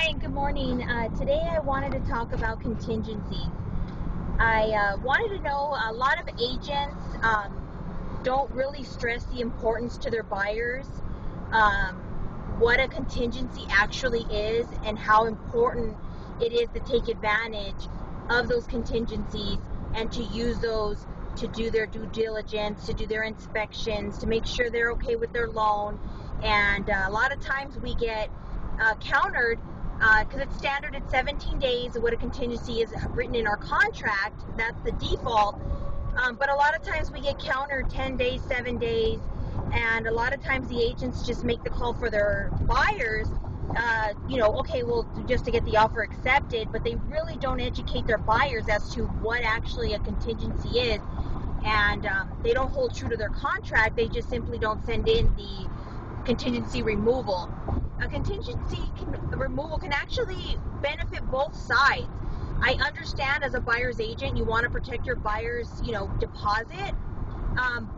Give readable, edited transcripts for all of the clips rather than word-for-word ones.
Hi, good morning. Today I wanted to talk about contingencies. I wanted to know, a lot of agents don't really stress the importance to their buyers, um, what a contingency actually is and how important it is to take advantage of those contingencies and to use those to do their due diligence, to do their inspections, to make sure they're okay with their loan. And a lot of times we get countered because it's standard at 17 days. What a contingency is written in our contract, that's the default. But a lot of times we get countered 10 days, 7 days, and a lot of times the agents just make the call for their buyers, okay, well, just to get the offer accepted, but they really don't educate their buyers as to what actually a contingency is. And they don't hold true to their contract. They just simply don't send in the contingency removal. A contingency removal can actually benefit both sides. I understand as a buyer's agent, you want to protect your buyer's, deposit.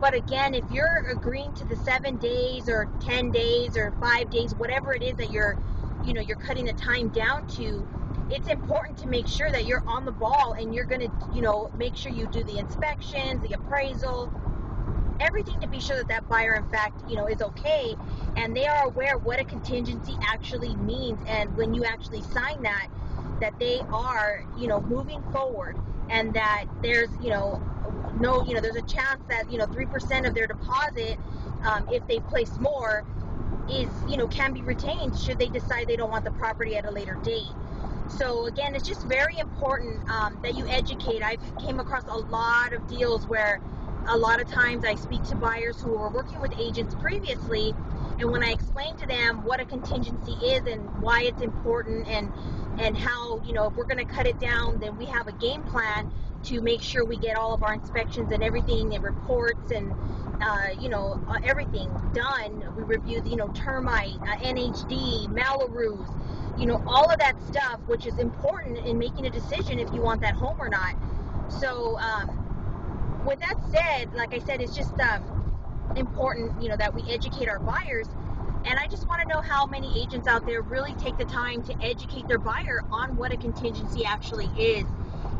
But again, if you're agreeing to the 7 days or 10 days or 5 days, whatever it is that you're cutting the time down to, it's important to make sure that you're on the ball and you're going to, make sure you do the inspections, the appraisal, everything to be sure that that buyer, in fact, is okay, and they are aware what a contingency actually means. And when you actually sign that they are, moving forward, and that there's, there's a chance that 3% of their deposit, if they place more, is can be retained should they decide they don't want the property at a later date. So again, it's just very important that you educate. I've came across a lot of deals where a lot of times I speak to buyers who were working with agents previously, and when I explain to them what a contingency is and why it's important, and how, if we're going to cut it down, then we have a game plan to make sure we get all of our inspections and everything and reports and everything done. We review the termite, NHD, Malaroos, all of that stuff, which is important in making a decision if you want that home or not. So with that said, like I said, it's just important, that we educate our buyers. And I just want to know how many agents out there really take the time to educate their buyer on what a contingency actually is,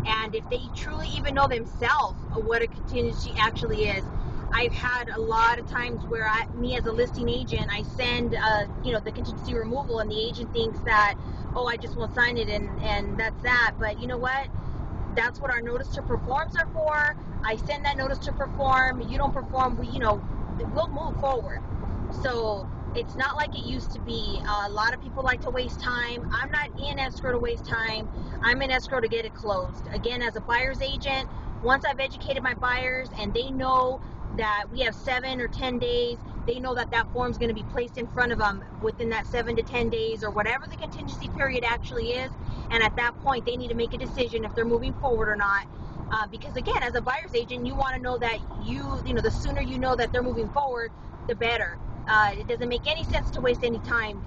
and if they truly even know themselves what a contingency actually is. I've had a lot of times where me as a listing agent, I send the contingency removal, and the agent thinks that, oh, I just won't sign it, and that's that. But you know what? That's what our notice to performs are for. I send that notice to perform. You don't perform, we'll move forward. So it's not like it used to be. A lot of people like to waste time. I'm not in escrow to waste time. I'm in escrow to get it closed. Again, as a buyer's agent, once I've educated my buyers and they know that we have 7 or 10 days, they know that that form is going to be placed in front of them within that 7 to 10 days or whatever the contingency period actually is. And at that point, they need to make a decision if they're moving forward or not. Because again, as a buyer's agent, you want to know that the sooner you know that they're moving forward, the better. It doesn't make any sense to waste any time,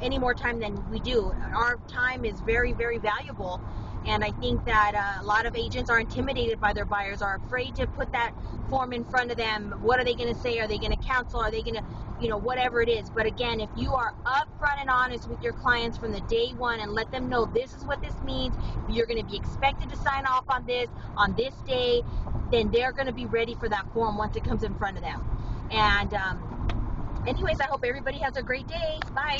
any more time than we do. Our time is very, very valuable. And I think that a lot of agents are intimidated by their buyers, are afraid to put that form in front of them. What are they going to say? Are they going to cancel? Are they going to, whatever it is. But again, if you are upfront and honest with your clients from the day one and let them know this is what this means, you're going to be expected to sign off on this day, then they're going to be ready for that form once it comes in front of them. And anyways, I hope everybody has a great day. Bye.